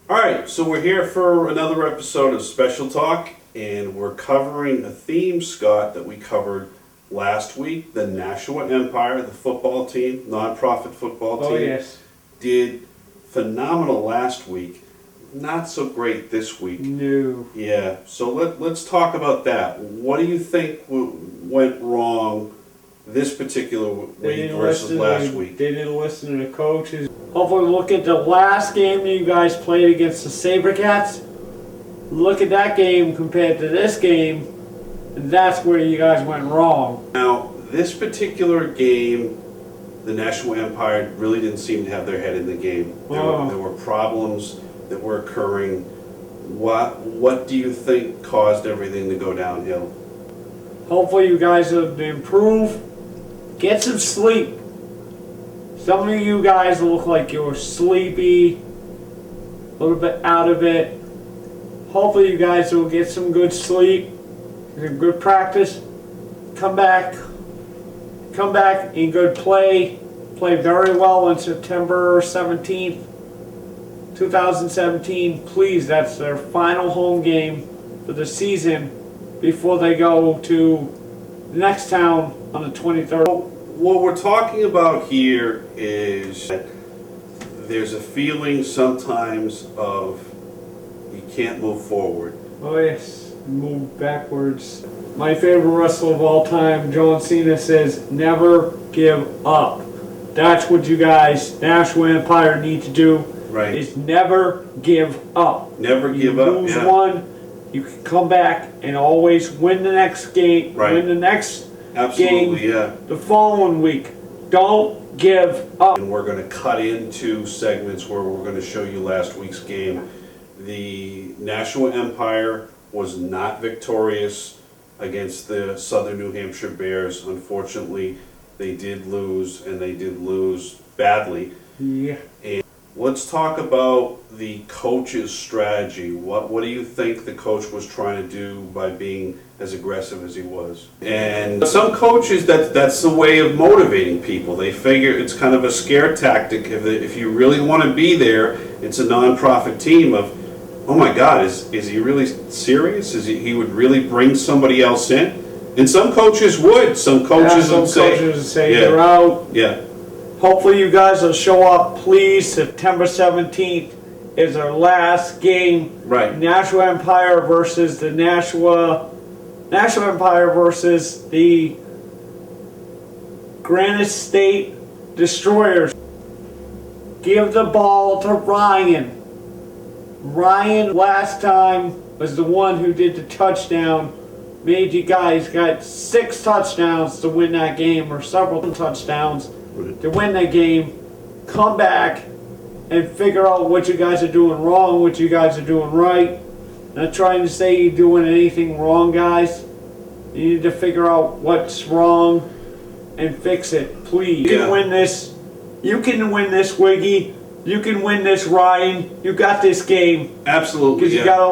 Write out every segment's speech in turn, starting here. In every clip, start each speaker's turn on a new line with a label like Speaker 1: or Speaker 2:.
Speaker 1: Alright, so we're here for another episode of Special Talk, and we're covering a theme, Scott, that we covered last week. The Nashua Empire, the football team, non-profit football team.
Speaker 2: Oh, yes.
Speaker 1: Did phenomenal last week. Not so great this week.
Speaker 2: No.
Speaker 1: Yeah, so let's talk about that. What do you think went wrong this particular week versus last week?
Speaker 2: They didn't listen to the coaches. Hopefully look at the last game you guys played against the Sabercats. Look at that game compared to this game, and that's where you guys went wrong.
Speaker 1: Now, this particular game, the Nashua Empire really didn't seem to have their head in the game. There were problems that were occurring. What do you think caused everything to go downhill?
Speaker 2: Hopefully you guys have improved. Get some sleep. Some of you guys look like you're sleepy, a little bit out of it. Hopefully you guys will get some good sleep, some good practice. Come back in good play. Play very well on September 17th, 2017. Please, that's their final home game for the season before they go to the next town on the 23rd.
Speaker 1: What we're talking about here is that there's a feeling sometimes of you can't move forward.
Speaker 2: Oh yes, move backwards. My favorite wrestler of all time, John Cena, says, never give up. That's what you guys, Nashua Empire, need to do.
Speaker 1: Right.
Speaker 2: Is never give up.
Speaker 1: Never give up.
Speaker 2: You lose one, you can come back and always win the next game.
Speaker 1: Right.
Speaker 2: Win the next
Speaker 1: Absolutely,
Speaker 2: game
Speaker 1: yeah.
Speaker 2: the following week. Don't give up.
Speaker 1: And we're going to cut into segments where we're going to show you last week's game. The Nashua Empire was not victorious against the Southern New Hampshire Bears. Unfortunately, they did lose, and they did lose badly.
Speaker 2: Yeah.
Speaker 1: And let's talk about the coach's strategy. What do you think the coach was trying to do by being as aggressive as he was? And some coaches, that's the way of motivating people. They figure it's kind of a scare tactic. If you really want to be there, it's a non-profit team of, oh my God, is he really serious? He would really bring somebody else in? And some coaches would. Some coaches would say,
Speaker 2: yeah, you're out.
Speaker 1: Yeah.
Speaker 2: Hopefully you guys will show up, please. September 17th is our last game.
Speaker 1: Right.
Speaker 2: Nashua Empire versus the Nashua Empire versus the Granite State Destroyers. Give the ball to Ryan. Ryan last time was the one who did the touchdown. Made you guys got 6 touchdowns to win that game, or several touchdowns to win that game. Come back and figure out what you guys are doing wrong, what you guys are doing right. Not trying to say you're doing anything wrong, guys. You need to figure out what's wrong and fix it, please. You can win this. You can win this, Wiggy. You can win this, Ryan. You got this game.
Speaker 1: Absolutely.
Speaker 2: Because you gotta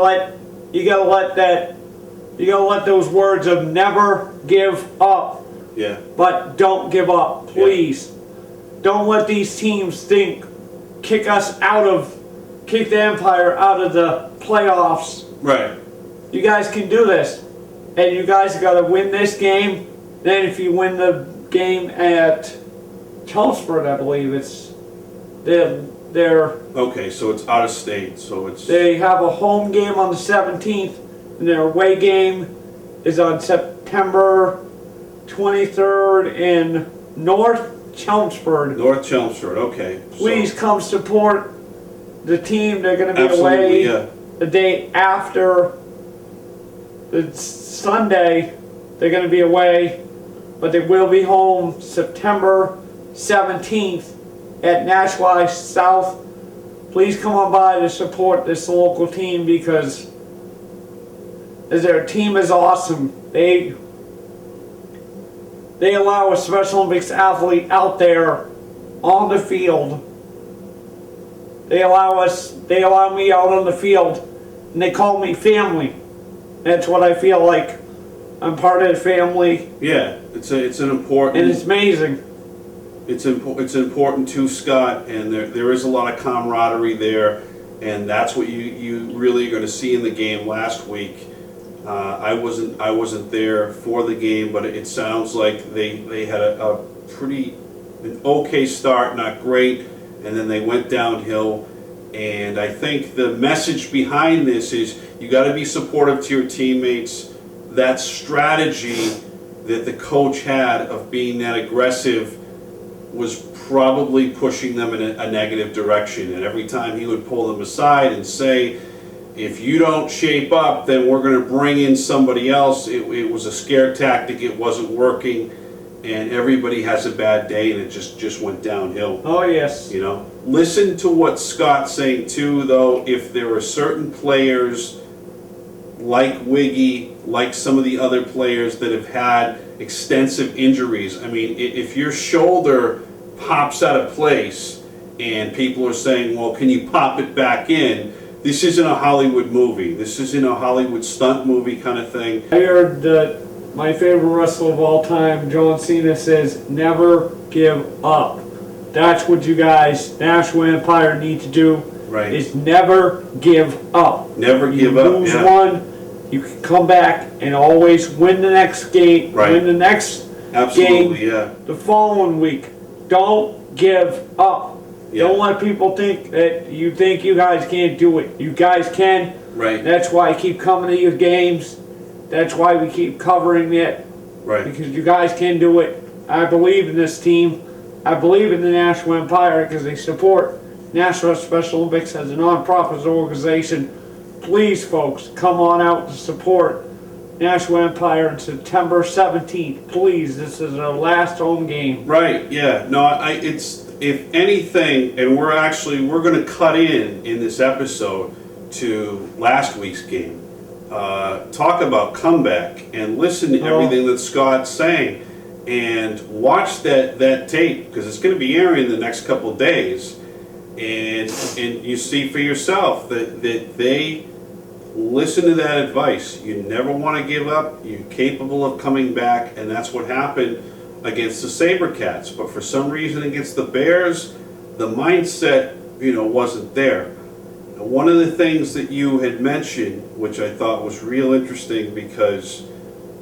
Speaker 2: let those words of never give up.
Speaker 1: Yeah.
Speaker 2: But don't give up, please. Don't let these teams kick the Empire out of the playoffs.
Speaker 1: Right.
Speaker 2: You guys can do this. And you guys gotta win this game. Then if you win the game at Chelmsford, I believe they're
Speaker 1: okay, so it's out of state, so it's...
Speaker 2: They have a home game on the 17th, and their away game is on September 23rd in North Chelmsford.
Speaker 1: North Chelmsford, okay.
Speaker 2: Please come support the team. They're going to be
Speaker 1: absolutely,
Speaker 2: away the day after the Sunday. They're going to be away, but they will be home September 17th at Nashua South. Please come on by to support this local team because their team is awesome. They allow a Special Olympics athlete out there on the field. They allow me out on the field, and they call me family. That's what I feel like. I'm part of the family.
Speaker 1: Yeah, it's an important.
Speaker 2: And it's amazing.
Speaker 1: It's important too, Scott, and there is a lot of camaraderie there. and that's what you really are going to see in the game last week. I wasn't there for the game, but it sounds like they had an okay start, not great, and then they went downhill. And I think the message behind this is you got to be supportive to your teammates. That strategy that the coach had of being that aggressive was probably pushing them in a negative direction. And every time he would pull them aside and say, if you don't shape up, then we're going to bring in somebody else. It was a scare tactic. It wasn't working. And everybody has a bad day, and it just went downhill.
Speaker 2: Oh, yes.
Speaker 1: You know, listen to what Scott's saying too, though. If there are certain players like Wiggy, like some of the other players that have had extensive injuries, I mean, if your shoulder pops out of place and people are saying, well, can you pop it back in? This isn't a Hollywood movie. This isn't a Hollywood stunt movie kind of thing.
Speaker 2: I heard that my favorite wrestler of all time, John Cena, says, never give up. That's what you guys, Nashua Empire, need to do.
Speaker 1: Right.
Speaker 2: Is never give up.
Speaker 1: Never give up.
Speaker 2: You lose one, you can come back and always win the next game.
Speaker 1: Right.
Speaker 2: Win the next
Speaker 1: Absolutely,
Speaker 2: game
Speaker 1: yeah.
Speaker 2: the following week. Don't give up.
Speaker 1: Yeah.
Speaker 2: Don't let people think that you think you guys can't do it. You guys can.
Speaker 1: Right.
Speaker 2: That's why I keep coming to your games. That's why we keep covering it.
Speaker 1: Right.
Speaker 2: Because you guys can do it. I believe in this team. I believe in the Nashua Empire because they support Nashua Special Olympics as a non-profit organization. Please, folks, come on out to support Nashua Empire on September 17th. Please, this is our last home game.
Speaker 1: Right, yeah. No, it's, if anything, and we're going to cut in this episode to last week's game. Talk about comeback and listen to everything that Scott's saying and watch that tape, because it's going to be airing the next couple of days, and you see for yourself that they listen to that advice. You never want to give up. You're capable of coming back, and that's what happened against the Sabercats. But for some reason against the Bears, the mindset, wasn't there. One of the things that you had mentioned, which I thought was real interesting, because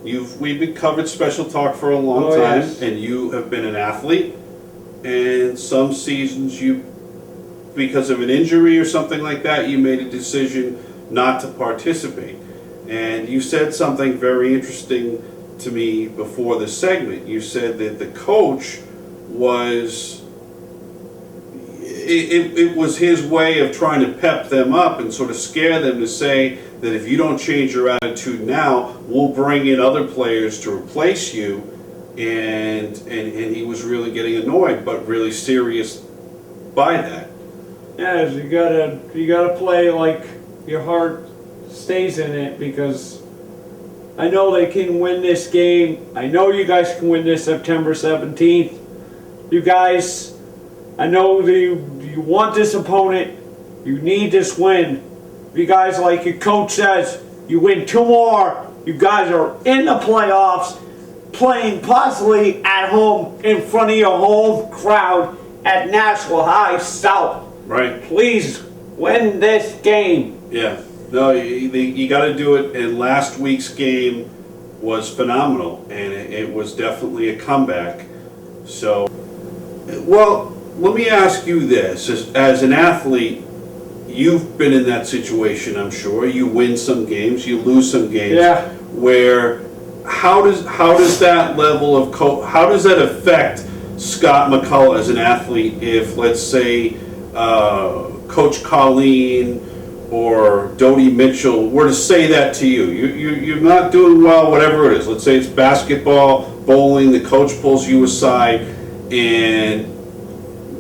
Speaker 1: we've been covered Special Talk for a long time,
Speaker 2: yes.
Speaker 1: And you have been an athlete, and some seasons because of an injury or something like that, you made a decision not to participate. And you said something very interesting to me before the segment. You said that the coach was... It was his way of trying to pep them up and sort of scare them to say that if you don't change your attitude now, we'll bring in other players to replace you. And he was really getting annoyed, but really serious by that.
Speaker 2: Yeah, you gotta play like your heart stays in it, because I know they can win this game. I know you guys can win this September 17th. You guys, I know that you want this opponent. You need this win. You guys, like your coach says, you win 2 more. You guys are in the playoffs, playing possibly at home in front of your home crowd at Nashua High South.
Speaker 1: Right.
Speaker 2: Please win this game.
Speaker 1: Yeah. No, you got to do it. And last week's game was phenomenal, and it was definitely a comeback. So, well, let me ask you this: as an athlete, you've been in that situation, I'm sure. You win some games, you lose some games.
Speaker 2: Yeah.
Speaker 1: Where, how does that level of how does that affect Scott McCullough as an athlete? If, let's say, Coach Colleen or Dodie Mitchell were to say that to you, you're not doing well, whatever it is. Let's say it's basketball, bowling. The coach pulls you aside, and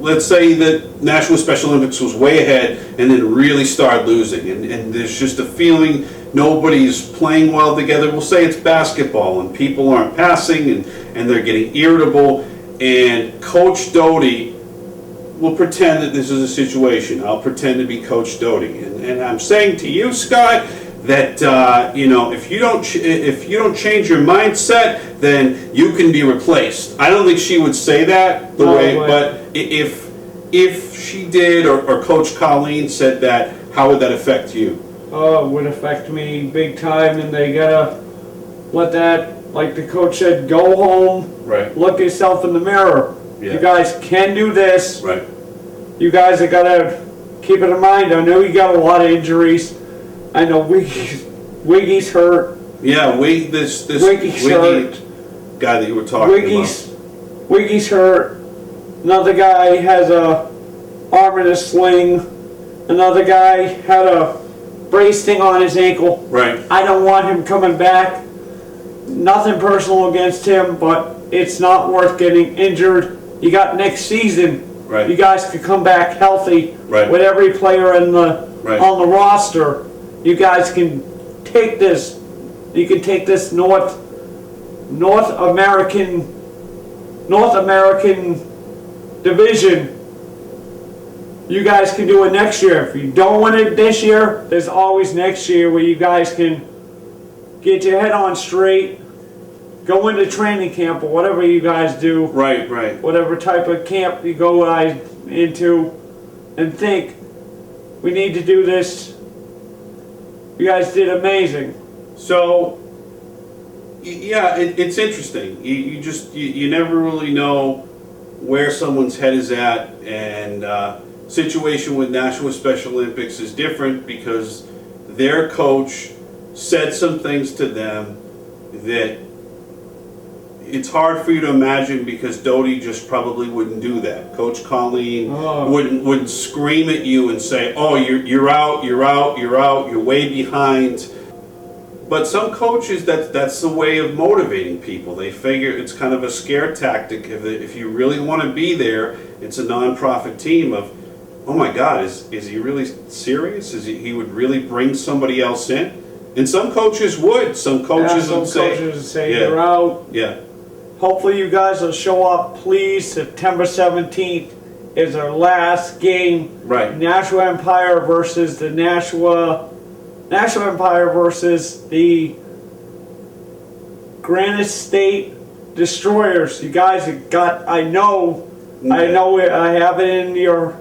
Speaker 1: let's say that Nashua Special Olympics was way ahead and then really started losing, and there's just a feeling nobody's playing well together. We'll say it's basketball and people aren't passing and they're getting irritable, and Coach Dodie will pretend that this is a situation. I'll pretend to be Coach Dodie, and I'm saying to you, Scott, that if you don't change your mindset, then you can be replaced. I don't think she would say that but if she did, or Coach Colleen said that, How would that affect you?
Speaker 2: Oh, it would affect me big time, and they gotta let that, like the coach said, go home,
Speaker 1: Right.
Speaker 2: look yourself in the mirror.
Speaker 1: Yeah.
Speaker 2: You guys can do this.
Speaker 1: Right.
Speaker 2: You guys have gotta keep it in mind. I know you got a lot of injuries. I know Wiggy's hurt.
Speaker 1: Yeah, this
Speaker 2: Wiggy's hurt.
Speaker 1: guy that you were talking
Speaker 2: Wiggy's hurt. Another guy has a arm in a sling. Another guy had a brace thing on his ankle.
Speaker 1: about. Right.
Speaker 2: I don't want him coming back. Nothing personal against him, but it's not worth getting injured. You got next season.
Speaker 1: Right.
Speaker 2: You guys could come back healthy.
Speaker 1: Right.
Speaker 2: With every player in the
Speaker 1: Right.
Speaker 2: on the roster. You guys can take this. You can take this North American division. You guys can do it next year. If you don't win it this year, there's always next year where you guys can get your head on straight, go into training camp or whatever you guys do,
Speaker 1: Right. Right.
Speaker 2: whatever type of camp you go into, and think, we need to do this. You guys did amazing.
Speaker 1: So, yeah, it's interesting. You never really know where someone's head is at, and situation with Nashua Special Olympics is different because their coach said some things to them that it's hard for you to imagine, because Doty just probably wouldn't do that. Coach Colleen wouldn't scream at you and say, "Oh, you're out, you're way behind." But some coaches, that's the way of motivating people. They figure it's kind of a scare tactic. If you really want to be there, it's a nonprofit team of, oh my God, is he really serious? He would really bring somebody else in? And some coaches would. Some coaches would say,
Speaker 2: yeah, you're out.
Speaker 1: Yeah.
Speaker 2: Hopefully you guys will show up, please. September 17th is our last game.
Speaker 1: Right.
Speaker 2: Nashua Empire versus the Nashua Empire versus the Granite State Destroyers. You guys have got, I know I have it in your,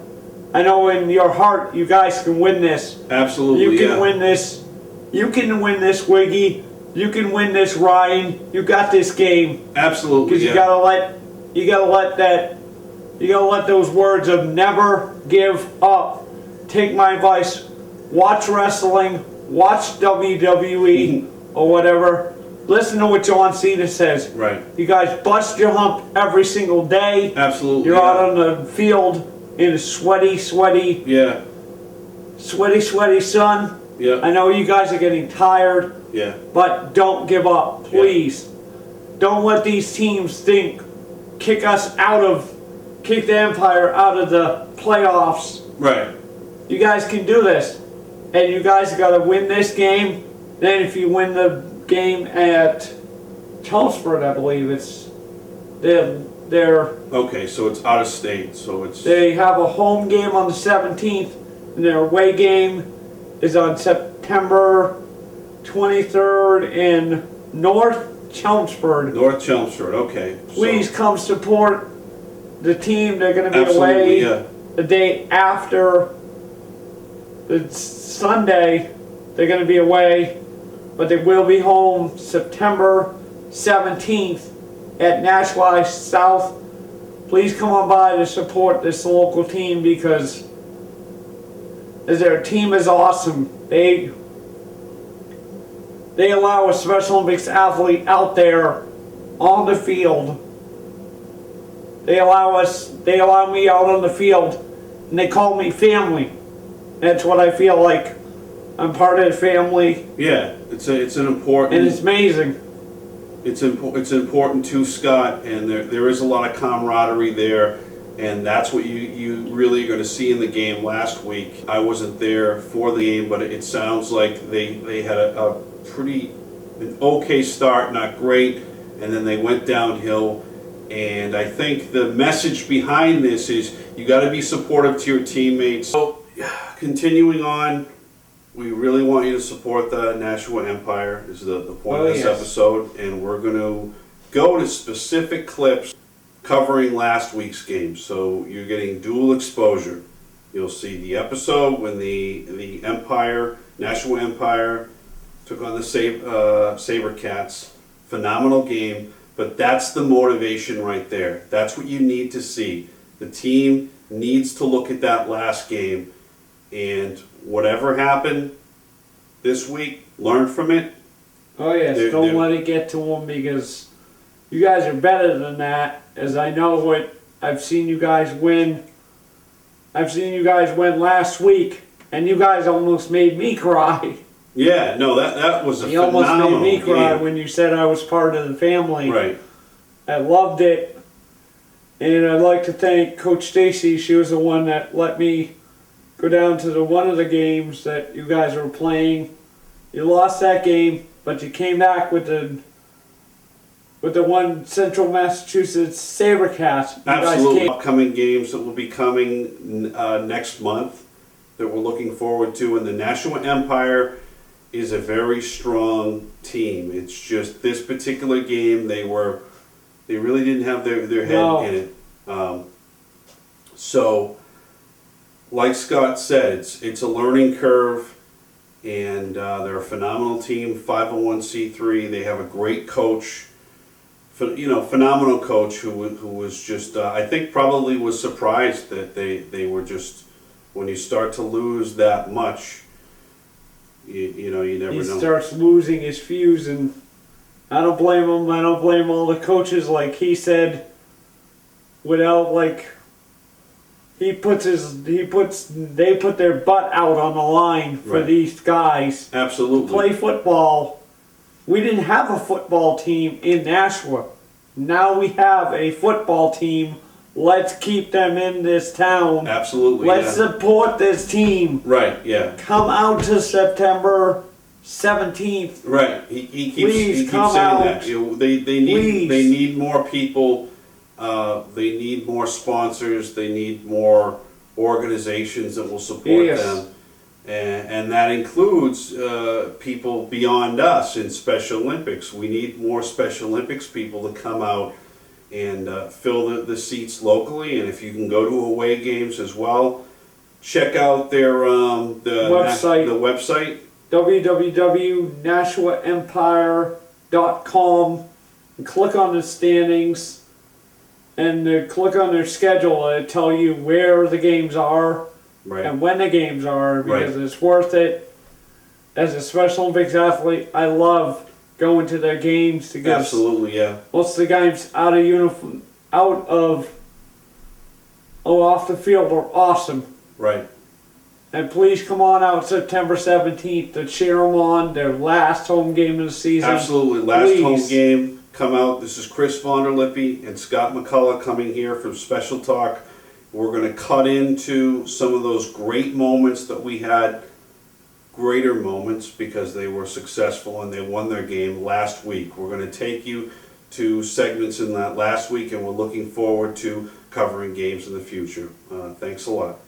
Speaker 2: I know in your heart you guys can win this.
Speaker 1: Absolutely.
Speaker 2: You can win this. You can win this, Wiggy. You can win this, Ryan. You got this game.
Speaker 1: Absolutely.
Speaker 2: Because you gotta let those words of never give up. Take my advice. Watch wrestling. Watch WWE or whatever. Listen to what John Cena says.
Speaker 1: Right.
Speaker 2: You guys bust your hump every single day.
Speaker 1: Absolutely.
Speaker 2: You're out on the field in a sweaty sun.
Speaker 1: Yeah.
Speaker 2: I know you guys are getting tired.
Speaker 1: Yeah.
Speaker 2: But don't give up, please. Don't let these teams kick the Empire out of the playoffs.
Speaker 1: Right.
Speaker 2: You guys can do this. And you guys got to win this game. Then if you win the game at Chelmsford, I believe they're
Speaker 1: Okay, so it's out of state, so it's...
Speaker 2: they have a home game on the 17th, and their away game is on September 23rd in North Chelmsford.
Speaker 1: North Chelmsford, okay.
Speaker 2: Please come support the team. They're going to be
Speaker 1: Absolutely,
Speaker 2: away
Speaker 1: yeah.
Speaker 2: the day after the Sunday. They're going to be away, but they will be home September 17th at Nashua South. Please come on by to support this local team, because their team is awesome. They allow a Special Olympics athlete out there on the field. They allow me out on the field, and they call me family. That's what I feel like. I'm part of the family.
Speaker 1: Yeah, it's an important...
Speaker 2: And it's amazing.
Speaker 1: It's important too, Scott, and there is a lot of camaraderie there, and that's what you really are going to see in the game last week. I wasn't there for the game, but it sounds like they had an okay start, not great, and then they went downhill. And I think the message behind this is you got to be supportive to your teammates. So, continuing on, we really want you to support the Nashua Empire, is the point of this episode, and we're going to go to specific clips covering last week's game. So you're getting dual exposure. You'll see the episode when the Empire, Nashua Empire, took on the Sabercats. Phenomenal game, but that's the motivation right there. That's what you need to see. The team needs to look at that last game, and whatever happened this week, learn from it.
Speaker 2: Oh yes, don't let it get to them, because you guys are better than that. As I know what I've seen you guys win. I've seen you guys win last week, and you guys almost made me cry.
Speaker 1: Yeah, no, that was a
Speaker 2: You
Speaker 1: phenomenal
Speaker 2: almost made me cry
Speaker 1: game.
Speaker 2: when you said I was part of the family.
Speaker 1: Right.
Speaker 2: I loved it, and I'd like to thank Coach Stacy. She was the one that let me go down to one of the games that you guys were playing. You lost that game, but you came back with the one Central Massachusetts Sabercats.
Speaker 1: Absolutely. Upcoming games that will be coming next month that we're looking forward to, and the Nashua Empire is a very strong team. It's just this particular game, they really didn't have their head in it. So, like Scott said, it's a learning curve, and they're a phenomenal team, 501c3. They have a great coach, phenomenal coach who was just, I think probably was surprised that they were just, when you start to lose that much, you never know. He
Speaker 2: starts losing his fuse, and I don't blame him. I don't blame all the coaches. Like he said, they put their butt out on the line for these guys.
Speaker 1: Absolutely.
Speaker 2: To play football. We didn't have a football team in Nashua. Now we have a football team. Let's keep them in this town.
Speaker 1: Absolutely.
Speaker 2: Let's support this team.
Speaker 1: Right, yeah.
Speaker 2: Come out to September 17th.
Speaker 1: Right. He keeps saying that. They need more people. They need more sponsors. They need more organizations that will support them. And that includes people beyond us in Special Olympics. We need more Special Olympics people to come out and fill the seats locally. And if you can go to away games as well, check out their website.
Speaker 2: www.nashuaempire.com, and click on the standings, and click on their schedule. It'll tell you where the games are and when the games are, because it's worth it. As a Special Olympics athlete, I love going to their games to get
Speaker 1: absolutely, yeah.
Speaker 2: Most of the guys out of uniform, off the field are awesome.
Speaker 1: Right.
Speaker 2: And please come on out September 17th to cheer them on, their last home game of the season.
Speaker 1: Absolutely, last home game. Come out. This is Chris Vonderlippy and Scott McCullough coming here from Special Talk. We're going to cut into some of those great moments that we had, greater moments because they were successful and they won their game last week. We're going to take you to segments in that last week, and we're looking forward to covering games in the future. Thanks a lot.